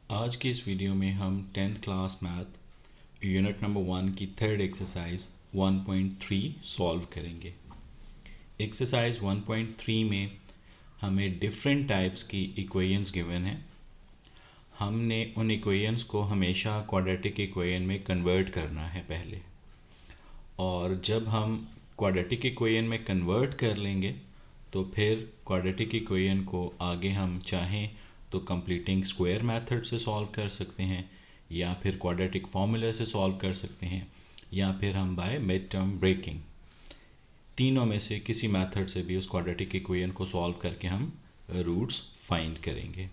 आज की इस वीडियो में हम 10th class math unit number 1 की थर्ड एक्सरसाइज 1.3 सॉल्व करेंगे। एक्सरसाइज 1.3 में हमें डिफरेंट टाइप्स की इक्वेशंस गिवन है। हमने उन इक्वेशंस को हमेशा क्वाड्रेटिक इक्वेशन में कन्वर्ट करना है पहले, और जब हम क्वाड्रेटिक इक्वेशन में कन्वर्ट कर लेंगे तो फिर क्वाड्रेटिक इक्वेशन को आगे हम चाहें तो कंप्लीटिंग स्क्वायर मेथड से सॉल्व कर सकते हैं, या फिर क्वाड्रेटिक फार्मूला से सॉल्व कर सकते हैं, या फिर हम बाय मिड टर्म ब्रेकिंग, तीनों में से किसी मेथड से भी उस क्वाड्रेटिक इक्वेशन को सॉल्व करके हम रूट्स फाइंड करेंगे।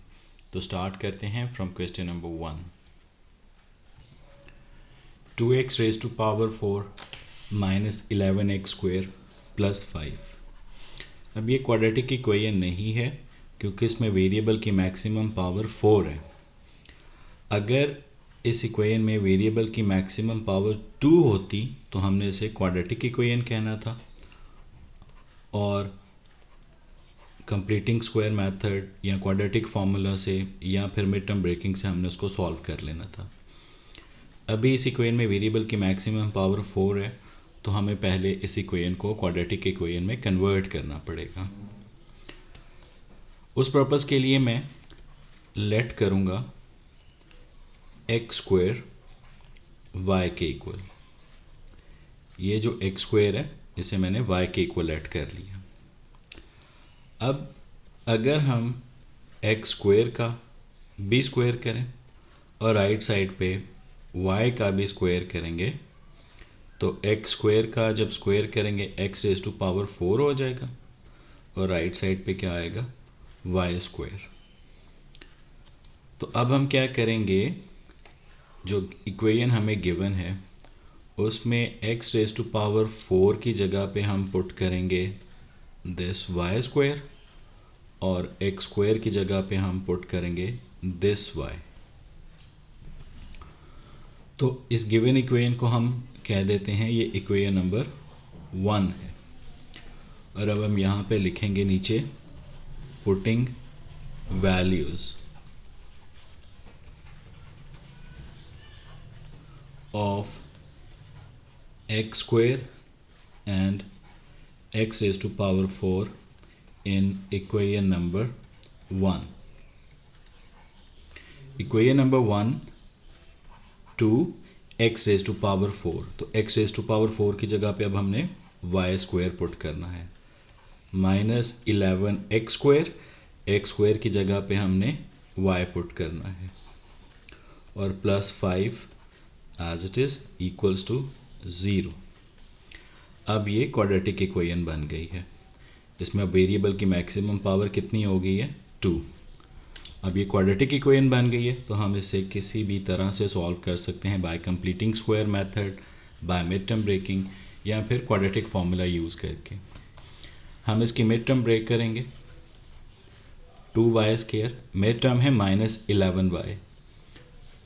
तो स्टार्ट करते हैं from question number 1। 2x raise to power 4 minus 11x square plus 5। अब ये क्वाड्रेटिक इक्वेशन नहीं है क्योंकि इसमें वेरिएबल की मैक्सिमम पावर 4 है। अगर इस इक्वेशन में वेरिएबल की मैक्सिमम पावर 2 होती तो हमने इसे क्वाड्रेटिक इक्वेशन कहना था, और कंप्लीटिंग स्क्वायर मेथड या क्वाड्रेटिक फार्मूला से या फिर मिड टर्म ब्रेकिंग से हमने उसको सॉल्व कर लेना था। अभी इस इक्वेशन में वेरिएबल की मैक्सिमम पावर 4 है, तो हमें पहले इस इक्वेशन को क्वाड्रेटिक इक्वेशन में कन्वर्ट करना पड़ेगा। उस पर्पस के लिए मैं लेट करूँगा एक्स स्क्वायर वाई के इक्वल। ये जो एक्स स्क्वायर है इसे मैंने वाई के इक्वल लेट कर लिया। अब अगर हम एक्स स्क्वायर का बी स्क्वायर करें और राइट साइड पे वाई का भी स्क्वायर करेंगे तो एक्स स्क्वायर का जब स्क्वायर करेंगे एक्स रेज टू पावर 4 हो जाएगा, और राइट साइड पे क्या आएगा, वाई स्क्वायर। तो अब हम क्या करेंगे, जो इक्वेशन हमें गिवन है उसमें x रेज टू पावर 4 की जगह पे हम पुट करेंगे दिस वाई स्क्वायर, और x स्क्वायर की जगह पे हम पुट करेंगे दिस y। तो इस गिवन इक्वेशन को हम कह देते हैं ये इक्वेशन नंबर 1 है। और अब हम यहाँ पे लिखेंगे नीचे putting values of x square and x raised to power 4 in equation number 1. Equation number 1 to x raised to power 4, तो x raised to power 4 की जगह पे अब हमने y स्क्वायर पुट करना है, minus 11 x square, x square की जगह पे हमने y पुट करना है, और plus 5 as it is equals to 0। अब ये क्वाड्रेटिक इक्वेशन बन गई है। इसमें अब वेरिएबल की मैक्सिमम पावर कितनी हो गई है, 2। अब ये क्वाड्रेटिक इक्वेशन बन गई है, तो हम इसे किसी भी तरह से सॉल्व कर सकते हैं by completing square method, by mid term breaking, या फिर क्वाड्रेटिक फार्मूला यूज़ करके। हम इसकी मिड टर्म ब्रेक करेंगे। 2y स्क्वायर मिड टर्म है माइनस 11y,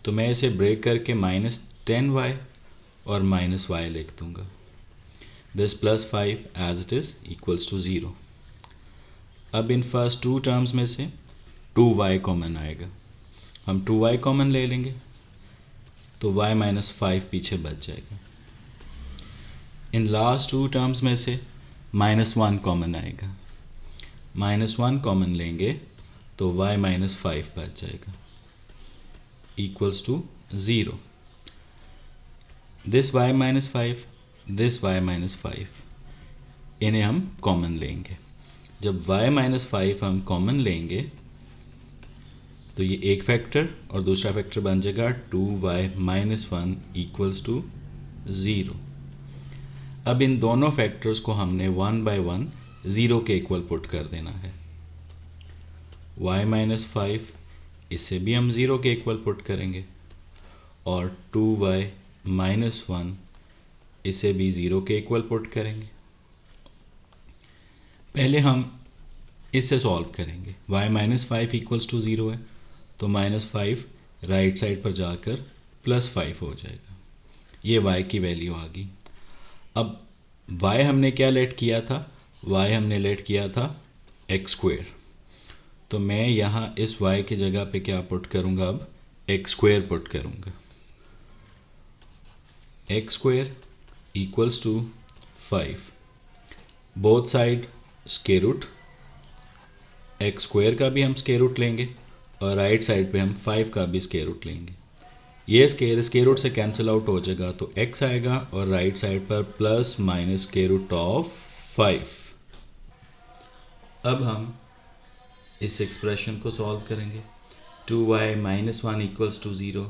तो मैं इसे ब्रेक करके माइनस 10y और माइनस y लिख दूंगा। This plus 5 as it is equals to 0। अब इन फर्स्ट 2 टर्म्स में से 2y कॉमन आएगा, हम 2y कॉमन ले लेंगे तो y माइनस 5 पीछे बच जाएगा। इन लास्ट 2 टर्म्स में से माइनस 1 कॉमन आएगा, माइनस 1 कॉमन लेंगे तो y माइनस 5 बच जाएगा, equals to 0। This y minus 5, this y minus 5, इन्हें हम कॉमन लेंगे। जब y माइनस 5 हम कॉमन लेंगे तो ये एक फैक्टर और दूसरा फैक्टर बन जाएगा 2y माइनस 1 इक्वल्स टू 0। अब इन दोनों फैक्टर्स को हमने 1 बाय 1 0 के इक्वल पुट कर देना है। y माइनस 5 इसे भी हम 0 के इक्वल पुट करेंगे, और 2y माइनस 1 इसे भी 0 के इक्वल पुट करेंगे। पहले हम इसे सॉल्व करेंगे। y माइनस 5 इक्वल्स टू 0 है, तो माइनस 5 राइट साइड पर जाकर प्लस 5 हो जाएगा। ये y की वैल्यू आ गई। अब y हमने क्या लेट किया था, y हमने लेट किया था एक्स स्क्वायर, तो मैं यहाँ इस y की जगह पे क्या पुट करूँगा, अब एक्स स्क्वायर पुट करूँगा। X square equals to 5, both side square root, x square का भी हम स्क्वायर रूट लेंगे और राइट साइड पे हम 5 का भी स्क्वायर रूट लेंगे। ये स्क्वायर रूट से कैंसिल आउट हो जाएगा तो x आएगा और राइट साइड पर plus minus square root of 5। अब हम इस एक्सप्रेशन को सॉल्व करेंगे। 2y minus 1 equals to 0,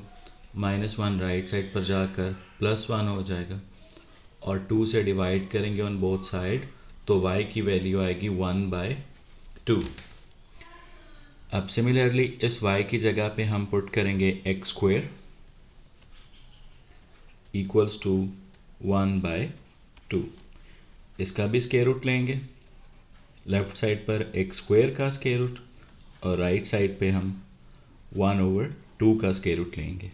-1 right side पर जाकर +1 हो जाएगा और 2 से डिवाइड करेंगे ऑन बोथ साइड तो y की वैल्यू आएगी 1/2। अब सिमिलरली इस y की जगह पे हम पुट करेंगे एक्स स्क्वायर इक्वल्स टू 1/2। इसका भी स्क्वायर रूट लेंगे, लेफ्ट साइड पर एक्स स्क्वायर का स्क्वायर रूट और राइट साइड पे हम 1/2 का स्क्वायर रूट लेंगे।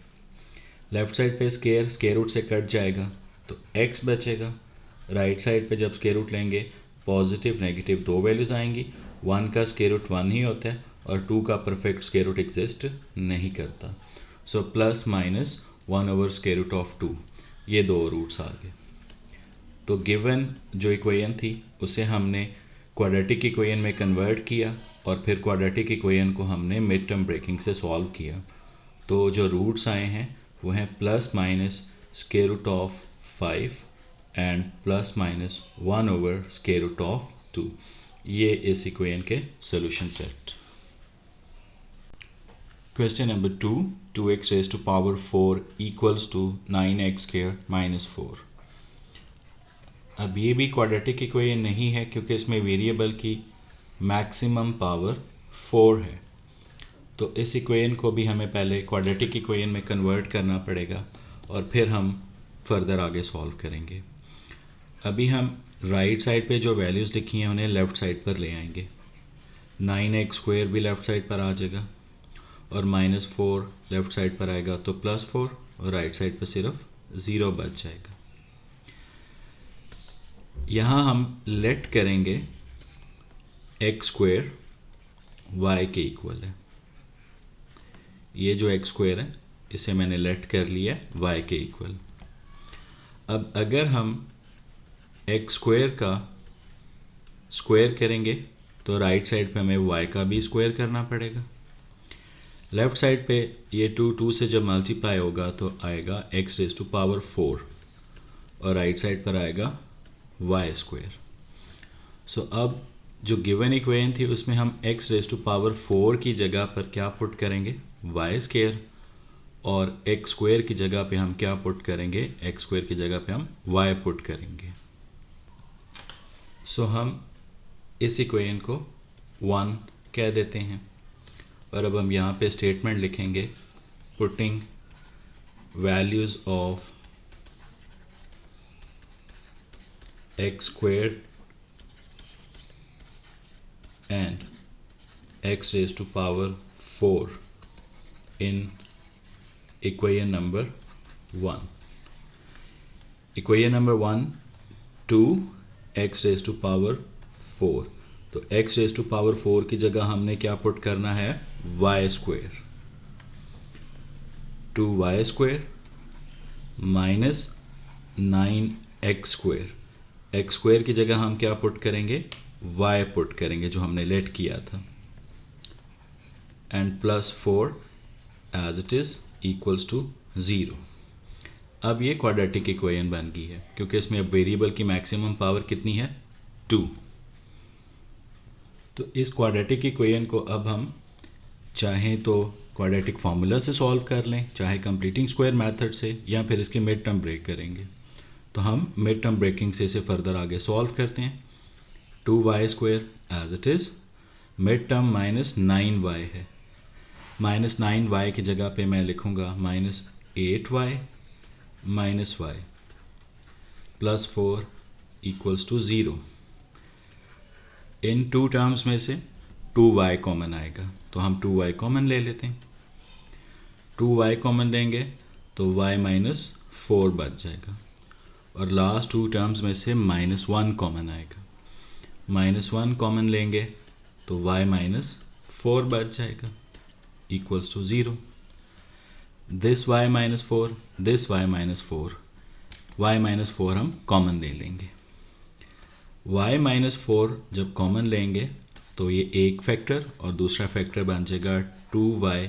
लेफ्ट साइड पे स्क्वायर रूट से कट जाएगा तो x बचेगा। राइट साइड पे जब स्क्वायर रूट लेंगे पॉजिटिव नेगेटिव दो वैल्यूज़ आएंगी, 1 का स्क्वायर रूट 1 ही होता है और 2 का परफेक्ट स्क्वायर रूट एग्जिस्ट नहीं करता। सो प्लस माइनस 1/√2, ये दो रूट्स आ गए। तो गिवन जो इक्वेशन थी उसे हमने क्वाड्रेटिक इक्वेशन में कन्वर्ट किया और फिर क्वाड्रेटिक इक्वेशन को हमने मिड टर्म ब्रेकिंग से सॉल्व किया। तो जो रूट्स आए हैं वो हैं plus minus square root of 5 and plus minus 1/√2। ये इस इक्वेशन के solution set. Question number 2, 2x raised to power 4 equals to 9x square minus 4। अब ये भी क्वाड्रेटिक इक्वेशन नहीं है क्योंकि इसमें वेरिएबल की मैक्सिमम पावर 4 है। तो इस इक्वेशन को भी हमें पहले क्वाड्रेटिक इक्वेशन में कन्वर्ट करना पड़ेगा और फिर हम फर्दर आगे सॉल्व करेंगे। अभी हम राइट साइड पे जो वैल्यूज़ लिखी हैं उन्हें लेफ़्ट साइड पर ले आएंगे। 9x स्क्वायर भी लेफ़्ट साइड पर आ जाएगा और -4 लेफ़्ट साइड पर आएगा तो +4 और राइट साइड पर सिर्फ 0 बच जाएगा। यहाँ हम लेट करेंगे एक्स स्क्वायर वाई के इक्वल है। ये जो एक्स स्क्वायर है इसे मैंने लेट कर लिया है वाई के इक्वल। अब अगर हम एक्स स्क्वायर का स्क्वायर करेंगे तो राइट साइड पे हमें वाई का भी स्क्वायर करना पड़ेगा। लेफ़्ट साइड पे ये 2 से जब मल्टीप्लाई होगा तो आएगा x रेज़ टू पावर 4 और राइट साइड पर आएगा वाई स्क्वायर। सो अब जो गिवन इक्वेशन थी उसमें हम x रेज़ टू पावर 4 की जगह पर क्या पुट करेंगे, वाई स्क्वायर, और x स्क्वायर की जगह पे हम क्या पुट करेंगे, x स्क्वायर की जगह पे हम y पुट करेंगे। सो हम इस इक्वेशन को 1 कह देते हैं और अब हम यहाँ पे स्टेटमेंट लिखेंगे putting values of x square and x raise to power 4 in equation number 1। Equation number 1, 2x raise to power 4, तो x रेज़ टू पावर 4 की जगह हमने क्या पुट करना है, y square. 2y square minus 9x square, x square की जगह हम क्या पुट करेंगे, y पुट करेंगे जो हमने लेट किया था, and +4 as it is equals to 0। अब ये क्वाड्रेटिक इक्वेशन बन गई है क्योंकि इसमें अब वेरिएबल की मैक्सिमम पावर कितनी है, 2। तो इस क्वाड्रेटिक इक्वेशन को अब हम चाहें तो क्वाड्रेटिक फार्मूला से सॉल्व कर लें, चाहे कंप्लीटिंग स्क्वायर मेथड से, या फिर इसके मिड टर्म ब्रेक करेंगे। तो हम मिड टर्म ब्रेकिंग से इसे फर्दर आगे सॉल्व करते हैं। 2y square as it is, mid term -9y है, -9y की जगह पे मैं लिखूँगा -8y minus y +4 equals to 0। इन 2 टर्म्स में से 2y कॉमन आएगा तो हम 2y कॉमन ले लेते हैं। 2y कॉमन लेंगे तो y -4 बच जाएगा और लास्ट 2 टर्म्स में से -1 कॉमन आएगा। -1 कॉमन लेंगे तो y -4 बच जाएगा equals to 0। This y minus four, this y minus four, y minus four हम कॉमन ले लेंगे। वाई माइनस फोर जब कॉमन लेंगे तो ये एक फैक्टर और दूसरा फैक्टर बन जाएगा 2y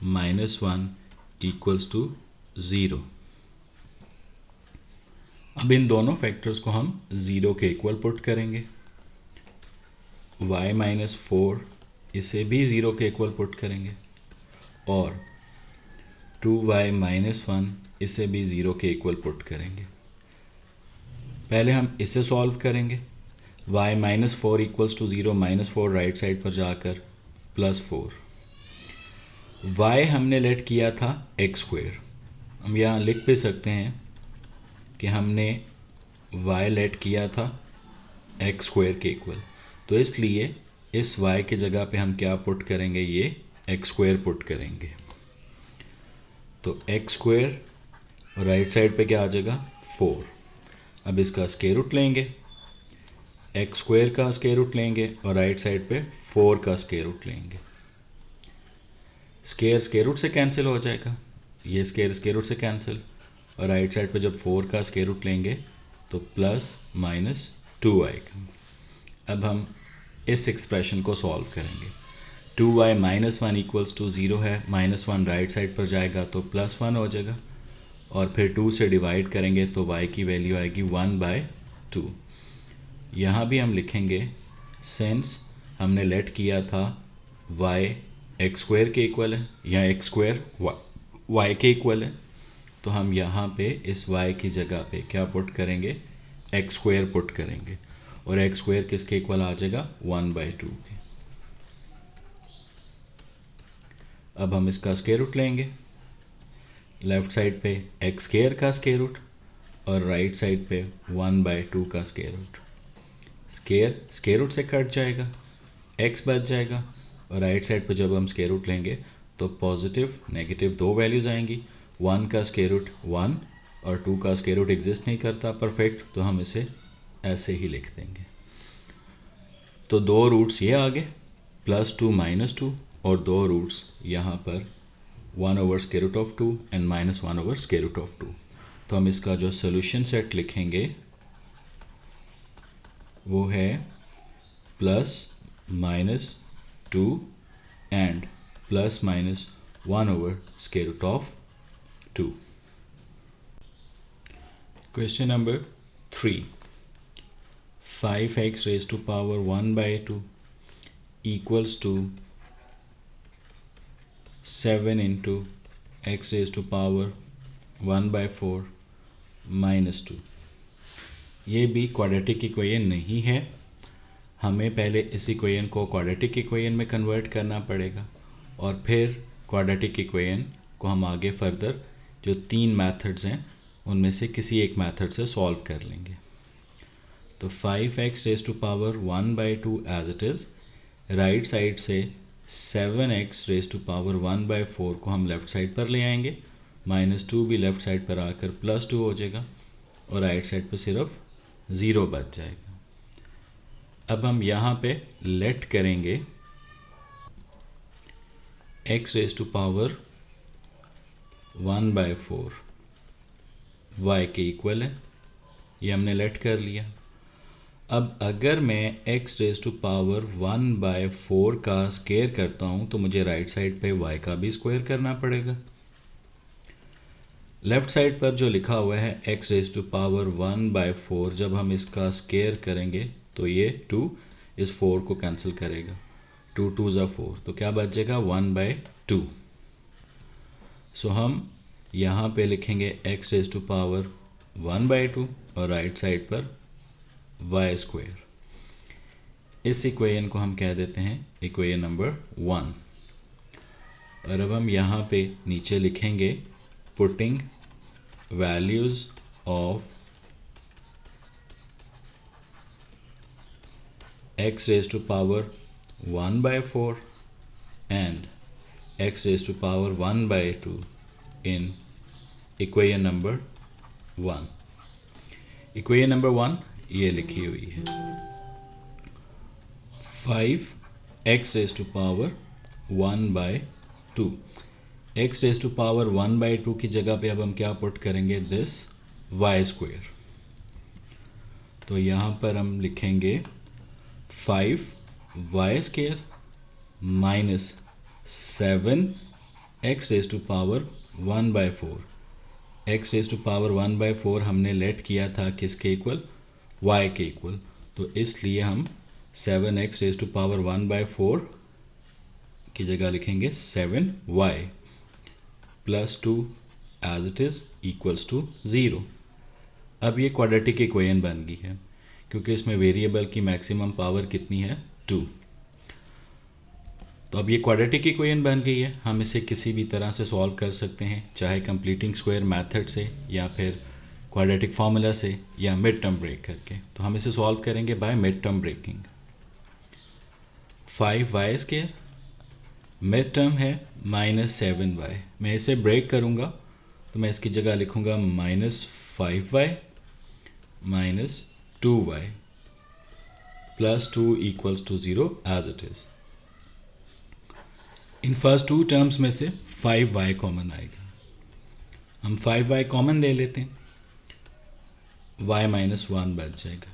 minus one equals to 0। अब इन दोनों फैक्टर्स को हम 0 के इक्वल पुट करेंगे। y माइनस फोर इसे भी 0 के इक्वल पुट करेंगे और 2y माइनस वन इसे भी 0 के इक्वल पुट करेंगे। पहले हम इसे सॉल्व करेंगे। y minus four equals to 0, minus four right side पर जाकर प्लस फोर। y हमने लेट किया था एक्स स्क्वेयर, हम यहाँ लिख भी सकते हैं कि हमने y लेट किया था एक्स स्क्वेयर के इक्वल, तो इसलिए इस y की जगह पे हम क्या पुट करेंगे, ये एक्स स्क्वेयर पुट करेंगे। तो एक्स स्क्वेयर और राइट साइड पे क्या आ जाएगा 4। अब इसका स्क्वायर रूट लेंगे, एक्स स्क्वेयर का स्क्वायर रूट लेंगे और राइट साइड पे 4 का स्क्वायर रूट लेंगे। स्क्वायर रूट से कैंसिल हो जाएगा, ये स्क्वायर रूट से कैंसिल, और राइट साइड पे जब 4 का स्क्वायर रूट लेंगे तो प्लस माइनस 2 आएगा। अब हम इस एक्सप्रेशन को सॉल्व करेंगे। 2y minus one equals to 0 है, माइनस वन राइट साइड पर जाएगा तो प्लस वन हो जाएगा, और फिर 2 से डिवाइड करेंगे तो y की वैल्यू आएगी 1/2। यहाँ भी हम लिखेंगे सिंस हमने लेट किया था y एक्स स्क्वायर के इक्वल है या एक्स स्क्वायर y के इक्वल है, तो हम यहाँ पे इस y की जगह पे क्या पुट करेंगे, एक्स स्क्वायर पुट करेंगे, और एक्स स्क्वायर किसके इक्वल आ जाएगा 1/2 के। अब हम इसका स्क्वायर रूट लेंगे, लेफ्ट साइड पे एक्स स्क्वायर का स्क्वायर रूट और राइट साइड पे 1/2 का स्क्वायर रूट। स्क्वायर रूट से कट जाएगा, एक्स बच जाएगा, और राइट साइड पे जब हम स्क्वायर रूट लेंगे तो पॉजिटिव नेगेटिव दो वैल्यूज़ आएंगी। 1 का स्क्वायर रूट 1 और 2 का स्क्वायर रूट एग्जिस्ट नहीं करता परफेक्ट, तो हम इसे ऐसे ही लिख देंगे। तो दो रूट्स ये आ गए +2 -2, और दो रूट्स यहाँ पर 1/√2 एंड -1/√2। तो हम इसका जो सोल्यूशन सेट लिखेंगे वो है +-2 and +-1/√2। Question number 3, 5x raised to power 1/2 equals to 7 into x raised to power 1/4 -2। ये भी क्वाड्रेटिक इक्वेशन नहीं है, हमें पहले इस इक्वेशन को क्वाड्रेटिक इक्वेशन में कन्वर्ट करना पड़ेगा और फिर क्वाड्रेटिक इक्वेशन को हम आगे फर्दर जो 3 मेथड्स हैं उनमें से किसी एक मेथड से सॉल्व कर लेंगे। तो 5x raised to power 1/2 as it is, right side से 7x raised to power 1/4 को हम लेफ़्ट साइड पर ले आएंगे, -2 भी लेफ़्ट साइड पर आकर +2 हो जाएगा, और राइट साइड पर सिर्फ 0 बच जाएगा। अब हम यहाँ पे लेट करेंगे x raised to power 1/4 y के इक्वल है, ये हमने लेट कर लिया। अब अगर मैं x raised to power 1/4 का स्क्वायर करता हूँ तो मुझे राइट साइड पे y का भी स्क्वायर करना पड़ेगा। लेफ़्ट साइड पर जो लिखा हुआ है x raised to power 1/4, जब हम इसका स्क्वायर करेंगे तो ये 2 इस 4 को कैंसिल करेगा, 2 2 ज़ा 4, तो क्या बच जाएगा 1/2। सो हम यहाँ पे लिखेंगे x raised to power 1/2 और राइट साइड पर y स्क्वायर। इस इक्वेशन को हम कह देते हैं इक्वेशन नंबर 1। और अब हम यहाँ पे नीचे लिखेंगे putting values of x raised to power 1/4 and x raised to power 1/2 in equation number 1। equation number 1 ये लिखी हुई है 5x raised to power 1/2। X raise to power 1/2 की जगह पे अब हम क्या पुट करेंगे, दिस वाई स्क्वायर। तो यहाँ पर हम लिखेंगे 5y square minus 7x raise to power 1/4। x raise to power 1/4 हमने लेट किया था किसके इक्वल, y के इक्वल। तो इसलिए हम 7x रेज टू पावर 1/4 की जगह लिखेंगे 7y plus 2 as it is equals to 0। अब ये क्वाड्रेटिक इक्वेशन बन गई है क्योंकि इसमें वेरिएबल की मैक्सिमम पावर कितनी है, 2। तो अब ये क्वाड्रेटिक इक्वेशन बन गई है। हम इसे किसी भी तरह से सॉल्व कर सकते हैं, चाहे कंप्लीटिंग स्क्वायर मेथड से या फिर क्वाड्रेटिक फार्मूला से या मिड टर्म ब्रेक करके। तो हम इसे सॉल्व करेंगे by mid term breaking. 5y square mid term है -7y। मैं इसे ब्रेक करूँगा तो मैं इसकी जगह लिखूँगा -5y minus 2y plus 2 equals to 0 as it is. इन फर्स्ट टू टर्म्स में से 5y कॉमन आएगा। हम 5y कॉमन ले लेते हैं, y -1 बच जाएगा।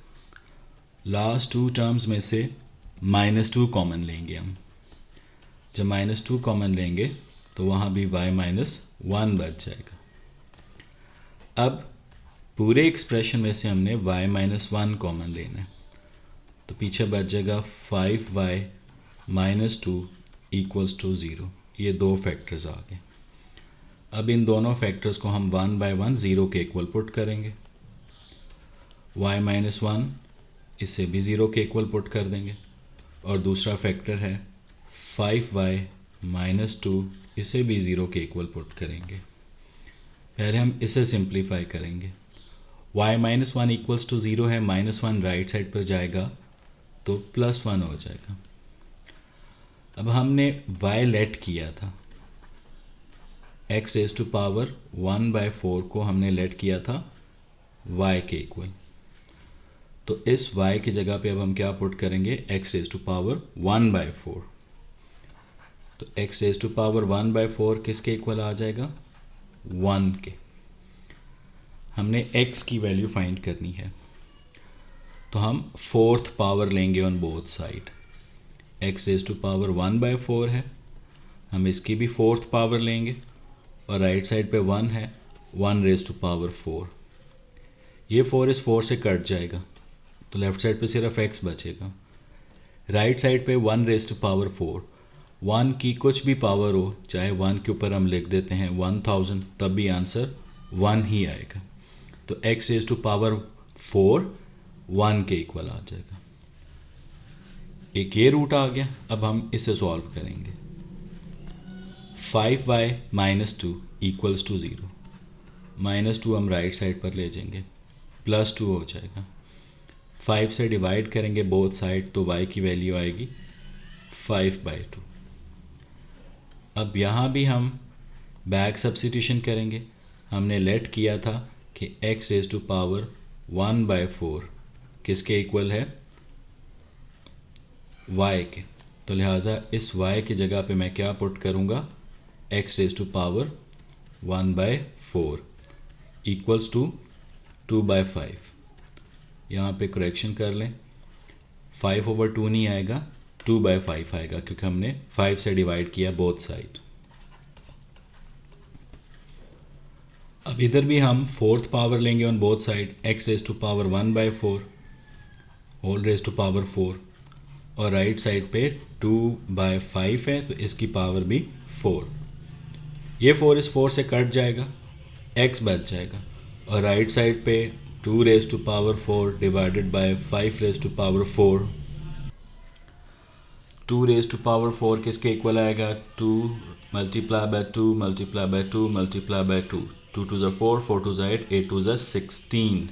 लास्ट टू टर्म्स में से -2 कॉमन लेंगे हम। जब -2 कॉमन लेंगे तो वहाँ भी y -1 बच जाएगा। अब पूरे एक्सप्रेशन में से हमने y -1 कॉमन लेना है, तो पीछे बच जाएगा 5y -2 इक्वल्स टू 0। ये दो फैक्टर्स आ गए। अब इन दोनों फैक्टर्स को हम 1 बाय 1 0 के इक्वल पुट करेंगे। y -1 इसे भी 0 के इक्वल पुट कर देंगे, और दूसरा फैक्टर है 5y -2, इसे भी 0 के इक्वल पुट करेंगे। पहले हम इसे सिंप्लीफाई करेंगे। y -1 इक्वल्स टू 0 है, -1 राइट साइड पर जाएगा तो +1 हो जाएगा। अब हमने y लेट किया था, x रेज टू पावर 1/4 को हमने लेट किया था y के इक्वल। तो इस y की जगह पे अब हम क्या पुट करेंगे, x रेज टू पावर 1/4। तो x रेज टू पावर 1/4 किसके इक्वल आ जाएगा, 1 के। हमने x की वैल्यू फाइंड करनी है, तो हम फोर्थ पावर लेंगे on both side. x raise to power 1/4 है, हम इसकी भी फोर्थ पावर लेंगे, और राइट साइड पे 1 है, 1 रेज टू पावर 4। ये 4 इस 4 से कट जाएगा तो लेफ्ट साइड पे सिर्फ x बचेगा। राइट साइड पे 1 रेज टू पावर 4, 1 की कुछ भी पावर हो, चाहे 1 के ऊपर हम लिख देते हैं 1000, तब भी आंसर 1 ही आएगा। तो x रेज टू पावर 4 1 के इक्वल आ जाएगा। एक ये रूट आ गया। अब हम इसे सॉल्व करेंगे। 5y -2 इक्वल्स टू 0, -2 हम राइट साइड पर ले जाएंगे, +2 हो जाएगा। 5 से डिवाइड करेंगे बोथ साइड तो y की वैल्यू आएगी 5/2। अब यहाँ भी हम बैक सब्स्टिट्यूशन करेंगे। हमने लेट किया था कि x रेज टू पावर 1/4 किसके इक्वल है, y के। तो लिहाजा इस y की जगह पे मैं क्या पुट करूँगा, x raise to power 1/4 equals to 2/5। यहाँ पे करेक्शन कर लें, 5/2 नहीं आएगा, 2/5 आएगा, क्योंकि हमने 5 से डिवाइड किया बोथ साइड। अब इधर भी हम फोर्थ पावर लेंगे on both side, x raise to power 1/4 whole raise to power 4, और राइट साइड पे 2/5 है तो इसकी पावर भी 4। ये 4 इस 4 से कट जाएगा, x बच जाएगा, और राइट साइड पे 2 raise to power 4 divided by 5 raise to power 4। 2 raise to power 4 किसके इक्वल आएगा, 2 multiply by 2 multiply by 2 multiply by 2, 2 2 4, 4 2 8, 8 2 16,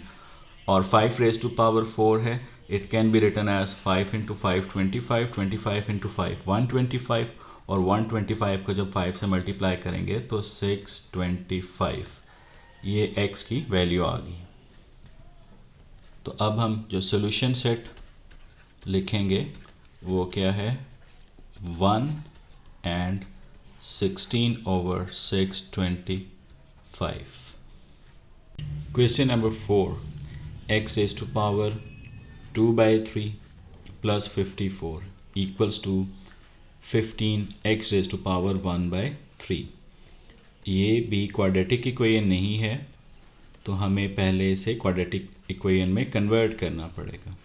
और 5 रेज टू पावर 4 है, it can be written as 5 into 5 25, 25 into 5 125, और 125 को जब 5 से मल्टीप्लाई करेंगे तो 625। ये x की वैल्यू आ गई। तो अब हम जो सोल्यूशन सेट लिखेंगे वो क्या है, 1 and 16/625. Question number 4. X raised to power 2/3 plus 54 equals to 15x raised to power 1/3. ये भी क्वाड्रेटिक इक्वेशन नहीं है, तो हमें पहले इसे क्वाड्रेटिक इक्वेशन में कन्वर्ट करना पड़ेगा.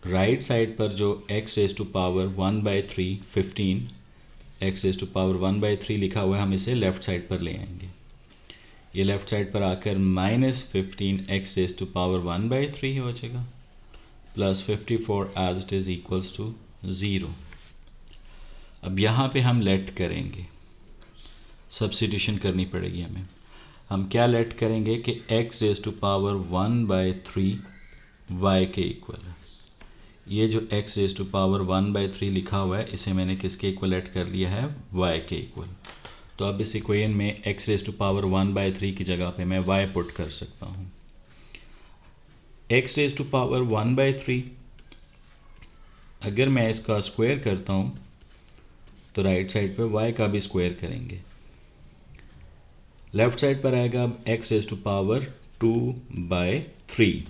राइट साइड पर जो x raise to power 1/3 15 x raise to power 1/3 लिखा हुआ है, हम इसे लेफ्ट साइड पर ले आएंगे. ये लेफ्ट साइड पर आकर -15 x रेज टू पावर 1/3 हो जाएगा plus 54 as it is equals to 0. अब यहाँ पे हम लेट करेंगे, सब्स्टिट्यूशन करनी पड़ेगी हमें. हम क्या लेट करेंगे कि x raise to power 1/3 y के इक्वल है. ये जो x रेज टू पावर 1/3 लिखा हुआ है, इसे मैंने किसके इक्वल लेट कर लिया है, y के इक्वल. तो अब इस इक्वेशन में x रेज टू पावर 1/3 की जगह पे मैं y पुट कर सकता हूँ. x रेज टू पावर 1/3 अगर मैं इसका स्क्वायर करता हूँ तो राइट साइड पे y का भी स्क्वायर करेंगे. लेफ्ट साइड पर आएगा अब x रेज टू पावर 2/3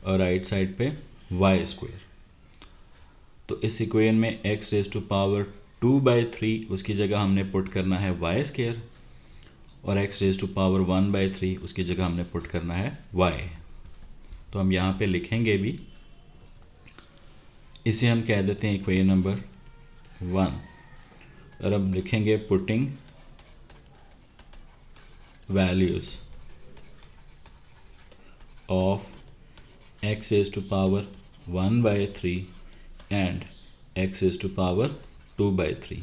और राइट साइड पे y स्क्वायर. तो इस इक्वेशन में x रेज टू पावर 2/3 उसकी जगह हमने पुट करना है y स्क्वायर और x रेज टू पावर 1/3 उसकी जगह हमने पुट करना है y. तो हम यहाँ पे लिखेंगे भी, इसे हम कह देते हैं इक्वेशन नंबर 1. और अब लिखेंगे putting values of x raised to power 1/3 and x raised to power 2/3.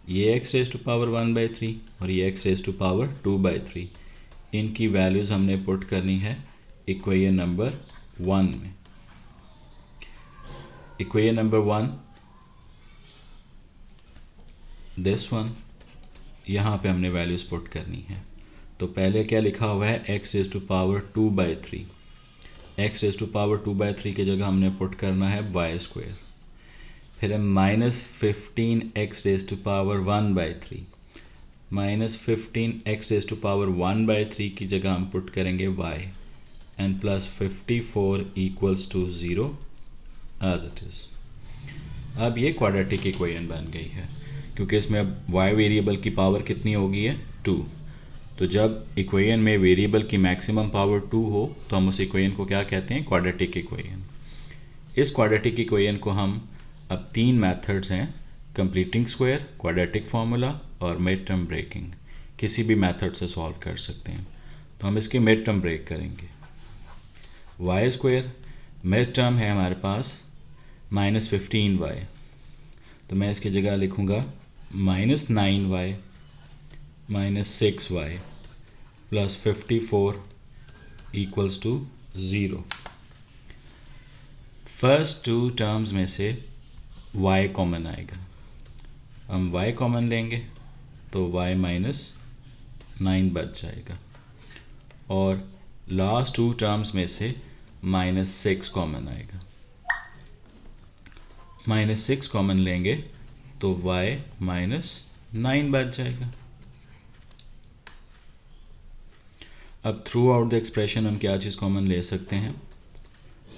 ये x raised to power 1/3 और ये x raised to power 2/3, इनकी वैल्यूज़ हमने पुट करनी है इक्वेशन नंबर 1 में. इक्वेशन नंबर 1 दिस वन, यहाँ पे हमने वैल्यूज़ पुट करनी है. तो पहले क्या लिखा हुआ है, x raised to power 2/3. x raise to power 2/3 की जगह हमने पुट करना है y स्क्वायर. फिर हम -15 x raise to power 1/3 -15 x raise to power 1/3 की जगह हम पुट करेंगे y and plus 54 equals to 0 as it is. अब ये क्वाड्रेटिक इक्वेशन बन गई है क्योंकि इसमें अब y वेरिएबल की पावर कितनी होगी है 2. तो जब इक्वेशन में वेरिएबल की मैक्सिमम पावर 2 हो तो हम उस इक्वेशन को क्या कहते हैं, क्वाड्रेटिक इक्वेशन. इस क्वाड्रेटिक इक्वेशन को हम अब 3 मेथड्स हैं, कंप्लीटिंग स्क्वायर, क्वाड्रेटिक फार्मूला और मिड टर्म ब्रेकिंग, किसी भी मेथड से सॉल्व कर सकते हैं. तो हम इसके मिड टर्म ब्रेक करेंगे. y स्क्वायर मिड टर्म है हमारे पास -15y, तो मैं इसकी जगह लिखूँगा -9y -6y plus 54 equals to 0. First 2 terms में से y कॉमन आएगा. हम y कॉमन लेंगे तो y -9 बच जाएगा और लास्ट 2 टर्म्स में से -6 कॉमन आएगा. -6 कॉमन लेंगे तो y -9 बच जाएगा. अब थ्रू आउट द एक्सप्रेशन हम क्या चीज़ कॉमन ले सकते हैं,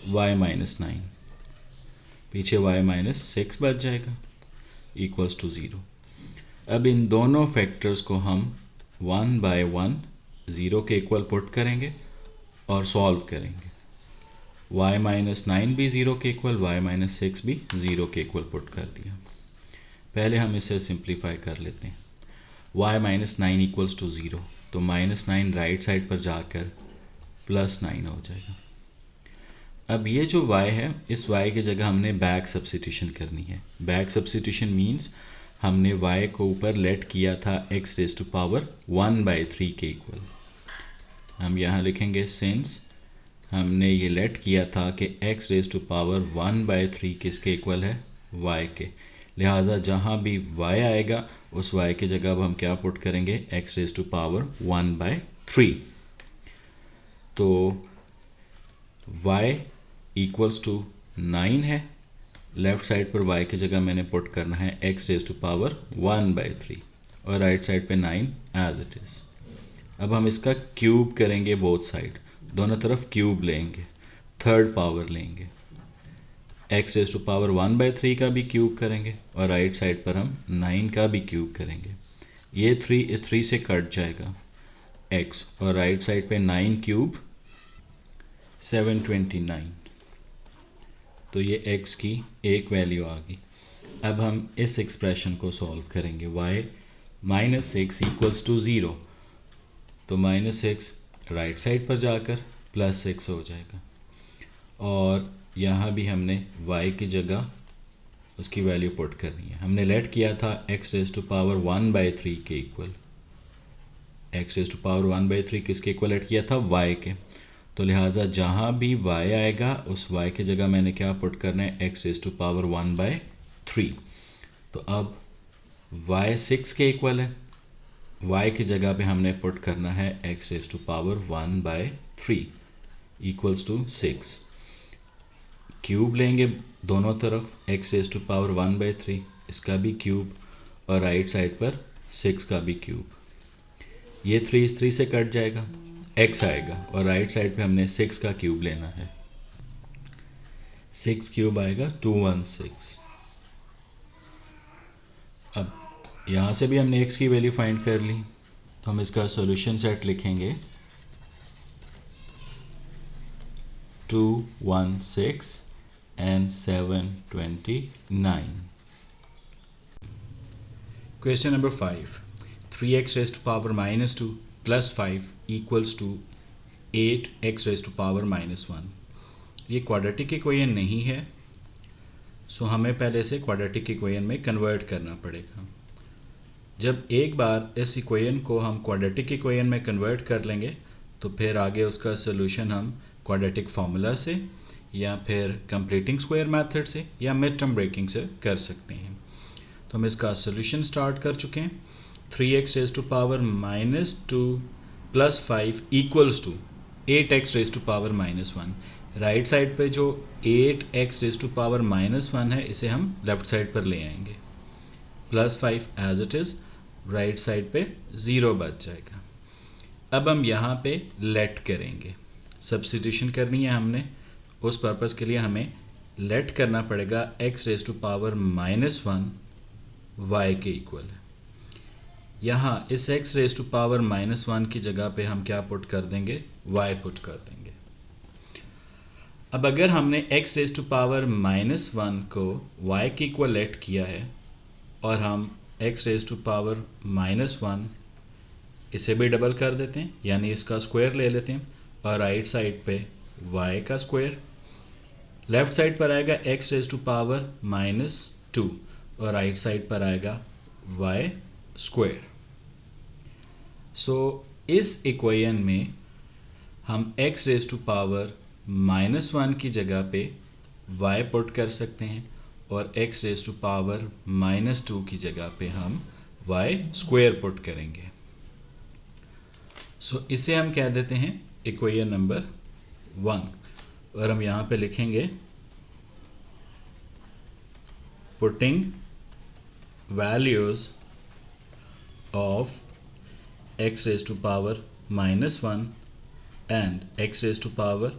y -9, पीछे y -6 बच जाएगा इक्वल्स टू 0. अब इन दोनों फैक्टर्स को हम 1 बाय 1 0 के इक्वल पुट करेंगे और सॉल्व करेंगे. y -9 भी 0 के इक्वल, y -6 भी 0 के इक्वल पुट कर दिया. पहले हम इसे सिंप्लीफाई कर लेते हैं. y -9 इक्वल्स टू 0, तो -9 राइट साइड पर जाकर +9 हो जाएगा. अब ये जो y है, इस y की जगह हमने बैक सब्स्टिट्यूशन करनी है. बैक सब्स्टिट्यूशन मीन्स हमने y को ऊपर लेट किया था x रेज टू पावर 1/3 के इक्वल. हम यहाँ लिखेंगे सिंस हमने ये लेट किया था कि x रेज टू पावर 1/3 किसके इक्वल है, y के, लिहाजा जहाँ भी y आएगा उस y की जगह अब हम क्या पुट करेंगे, x रेज टू पावर 1/3. तो y इक्वल्स टू 9 है लेफ़्ट साइड पर y की जगह मैंने पुट करना है x रेज़ टू पावर 1/3 और राइट साइड पे 9 एज इट इज़। अब हम इसका क्यूब करेंगे, बोथ साइड दोनों तरफ क्यूब लेंगे, थर्ड पावर लेंगे, x रेज़ टू पावर 1/3 का भी क्यूब करेंगे और राइट साइड पर हम 9 का भी क्यूब करेंगे। ये 3 इस 3 से कट जाएगा x और राइट साइड पे 9 क्यूब 729, तो ये x की एक वैल्यू आ गई। अब हम इस एक्सप्रेशन को सॉल्व करेंगे, y -6 इक्वल्स टू 0, तो -6 राइट साइड पर जाकर +6 हो जाएगा और यहाँ भी हमने y की जगह उसकी वैल्यू पुट करनी है। हमने लेट किया था x रेज़ टू पावर 1/3 के equal, x raise to power 1/3 किसके इक्वल लेट किया था, y के, तो लिहाजा जहाँ भी y आएगा उस y की जगह मैंने क्या पुट करना है, x रेज़ टू पावर 1/3। तो अब y 6 के इक्वल है, y की जगह पे हमने पुट करना है x raise to power 1/3 equals to 6। Cube लेंगे दोनों तरफ, x रेज़ टू पावर 1/3 इसका भी क्यूब और राइट साइड पर 6 का भी क्यूब। ये 3 इस 3 से कट जाएगा, x आएगा और राइट साइड पे हमने 6 का क्यूब लेना है, 6 क्यूब आएगा 216। अब यहाँ से भी हमने x की वैल्यू फाइंड कर ली, तो हम इसका सॉल्यूशन सेट लिखेंगे 216 and 729. Question number 5. 3x raised to power -2 plus 5 equals to 8x raised to power -1. ये क्वाड्रेटिक इक्वेशन नहीं है, सो हमें पहले से क्वाड्रेटिक इक्वेशन में कन्वर्ट करना पड़ेगा। जब एक बार इस इक्वेशन को हम क्वाड्रेटिक इक्वेशन में कन्वर्ट कर लेंगे तो फिर आगे उसका सलूशन हम क्वाड्रेटिक फार्मूला से या फिर कंप्लीटिंग स्क्वायर मेथड से या मिड टर्म ब्रेकिंग से कर सकते हैं। तो हम इसका सॉल्यूशन स्टार्ट कर चुके हैं। 3x raise to power -2 plus 5 equals to 8x raise to power -1। Right side पे जो 8x रेज़ टू पावर -1 है इसे हम लेफ़्ट साइड पर ले आएंगे, plus 5 as it is, right side पे 0 बच जाएगा। अब हम यहाँ पे लेट करेंगे, सब्स्टिट्यूशन करनी है हमने, उस पर्पज़ के लिए हमें लेट करना पड़ेगा x raise to power -1 y के इक्वल है। यहाँ इस x रेज़ टू पावर -1 की जगह पे हम क्या पुट कर देंगे, y पुट कर देंगे। अब अगर हमने x रेज़ टू पावर -1 को y के इक्वल लेट किया है और हम x रेज़ टू पावर -1 इसे भी डबल कर देते हैं, यानी इसका स्क्वायर ले लेते हैं और राइट साइड पे y का स्क्वायर, लेफ़्ट साइड पर आएगा x रेज़ टू पावर -2 और राइट साइड पर आएगा y स्क्वायर। सो इस इक्वेशन में हम x रेज़ टू पावर -1 की जगह पे y पुट कर सकते हैं और x रेज़ टू पावर -2 की जगह पे हम y स्क्वायर पुट करेंगे। सो इसे हम कह देते हैं इक्वेशन नंबर 1 और हम यहाँ पे लिखेंगे putting values of x raise to power -1 and x raise to power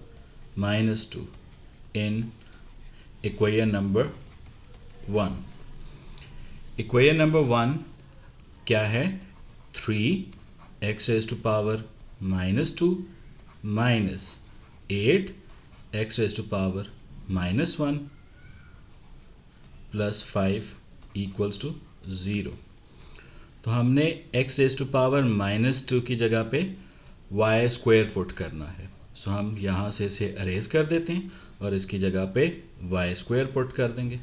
-2 in equation number 1. Equation number 1 क्या है, 3x raise to power -2 minus 8x raise to power -1 plus 5 equals to 0। तो हमने x raise to power -2 की जगह पे y square put करना है। सो हम यहाँ से इसे अरेज कर देते हैं और इसकी जगह पे y स्क्वायर पुट कर देंगे।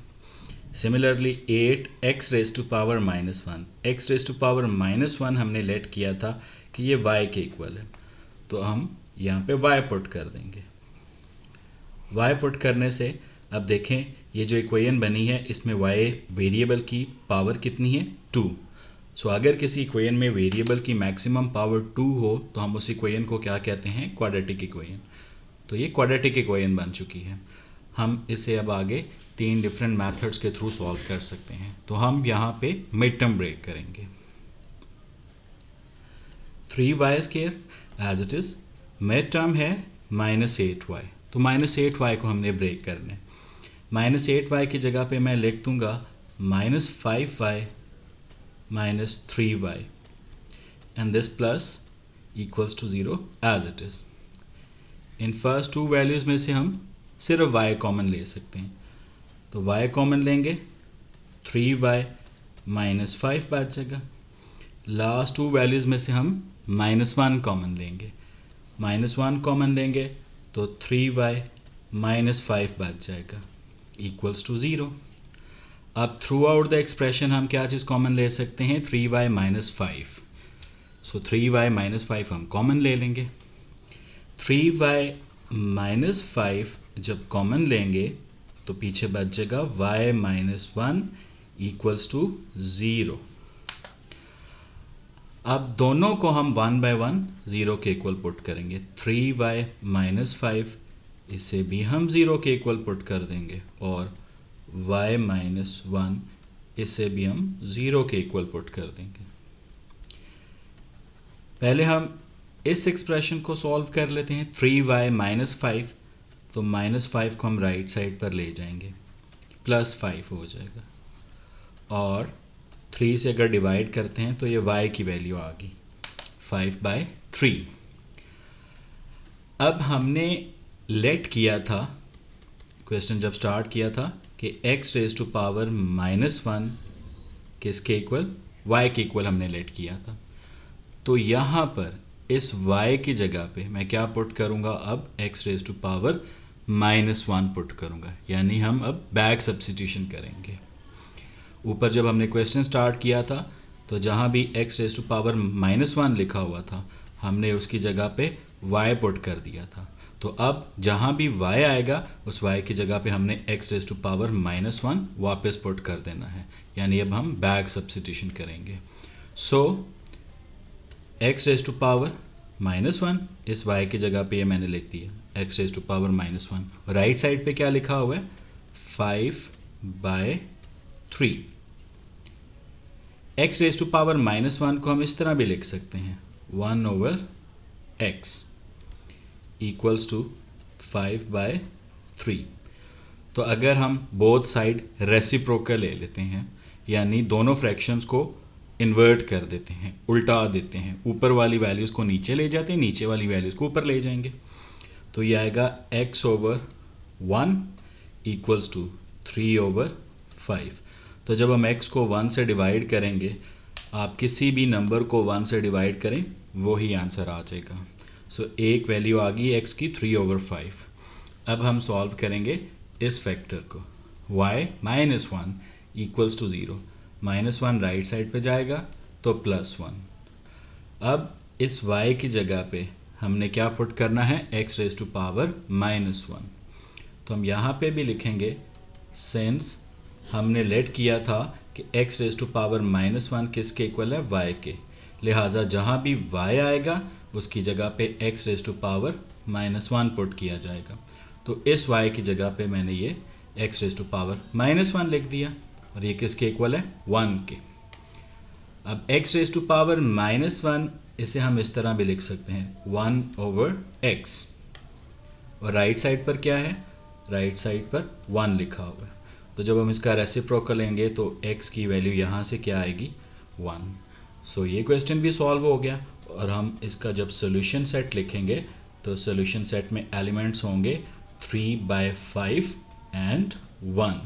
Similarly 8x raise to power -1, x raise to power -1 हमने लेट किया था कि ये y के इक्वल है, तो हम यहाँ पे y पुट कर देंगे। y पुट करने से अब देखें ये जो इक्वेशन बनी है इसमें y वेरिएबल की पावर कितनी है, 2। सो अगर किसी इक्वेशन में वेरिएबल की मैक्सिमम पावर 2 हो तो हम उस इक्वेशन को क्या कहते हैं, क्वाड्रेटिक इक्वेशन। तो ये क्वाड्रेटिक इक्वेशन बन चुकी है। हम इसे अब आगे 3 डिफरेंट मेथड्स के थ्रू सॉल्व कर सकते हैं। तो हम यहाँ पे मिड टर्म ब्रेक करेंगे। 3y² as it is, mid term है -8y, तो -8y को हमने ब्रेक करना है। -8y की जगह पे मैं लिख दूंगा -5y -3y and this plus equals to 0 as it is। In first 2 values में से हम सिर्फ y कॉमन ले सकते हैं, तो y कॉमन लेंगे 3y -5 बच जाएगा। लास्ट 2 वैल्यूज़ में से हम -1 कॉमन लेंगे, -1 कॉमन लेंगे तो 3y -5 बच जाएगा इक्वल्स टू 0। अब थ्रू आउट द एक्सप्रेशन हम क्या चीज़ कॉमन ले सकते हैं, 3y -5। सो 3y -5 हम कॉमन ले लेंगे। 3y -5 जब कॉमन लेंगे तो पीछे बच जाएगा y -1 इक्वल्स टू 0। अब दोनों को हम 1 बाय 1 0 के इक्वल पुट करेंगे। 3y -5 इसे भी हम 0 के इक्वल पुट कर देंगे और y -1 इसे भी हम 0 के इक्वल पुट कर देंगे। पहले हम इस एक्सप्रेशन को सॉल्व कर लेते हैं। 3y -5, तो -5 को हम राइट साइड पर ले जाएंगे, +5 हो जाएगा और 3 से अगर डिवाइड करते हैं तो ये y की वैल्यू आ गई 5/3। अब हमने लेट किया था, क्वेश्चन जब स्टार्ट किया था कि x⁻⁻1 किसके इक्वल, y के इक्वल हमने लेट किया था। तो यहाँ पर इस y की जगह पे मैं क्या पुट करूँगा, अब x⁻⁻1 पुट करूँगा, यानी हम अब बैक सब्स्टिट्यूशन करेंगे। ऊपर जब हमने क्वेश्चन स्टार्ट किया था तो जहाँ भी x⁻⁻1 लिखा हुआ था हमने उसकी जगह पे y पुट कर दिया था। तो अब जहाँ भी y आएगा उस y की जगह पे हमने x⁻⁻1 वापस पुट कर देना है, यानी अब हम बैक सब्स्टिट्यूशन करेंगे। सो x⁻⁻1 इस y की जगह पे ये मैंने लिख दिया x⁻⁻1, और राइट साइड पे क्या लिखा हुआ है 5/3। x⁻⁻1 को हम इस तरह भी लिख सकते हैं 1/x इक्वल्स टू 5/3। तो अगर हम बोथ साइड रेसिप्रोकल ले लेते हैं, यानी दोनों फ्रैक्शंस को इन्वर्ट कर देते हैं, उल्टा देते हैं, ऊपर वाली वैल्यूज़ को नीचे ले जाते हैं, नीचे वाली वैल्यूज़ को ऊपर ले जाएंगे, तो ये आएगा x/1 इक्वल्स टू 3/5। तो जब हम x को 1 से डिवाइड करेंगे, आप किसी भी नंबर को 1 से डिवाइड करें वो ही आंसर आ जाएगा। सो एक वैल्यू आ गई x की 3/5। अब हम सॉल्व करेंगे इस फैक्टर को y -1 equals to 0, -1 right side पे जाएगा तो +1। अब इस y की जगह पे हमने क्या पुट करना है x⁻⁻1। तो हम यहाँ पे भी लिखेंगे सिंस हमने लेट किया था कि x⁻⁻1 किसके इक्वल है, y के, लिहाजा जहाँ भी y आएगा उसकी जगह पे x⁻⁻1 पुट किया जाएगा। तो इस y की जगह पे मैंने ये x⁻⁻1 लिख दिया और ये किसके इक्वल है 1 के। अब x⁻⁻1 इसे हम इस तरह भी लिख सकते हैं 1/x, और राइट साइड पर क्या है, राइट साइड पर 1 लिखा हुआ है। तो जब हम इसका रेसिप्रोकल लेंगे तो x की वैल्यू यहाँ से क्या आएगी 1। सो ये क्वेश्चन भी सॉल्व हो गया। और हम इसका जब सोल्यूशन सेट लिखेंगे तो सोल्यूशन सेट में एलिमेंट्स होंगे 3/5 and 1।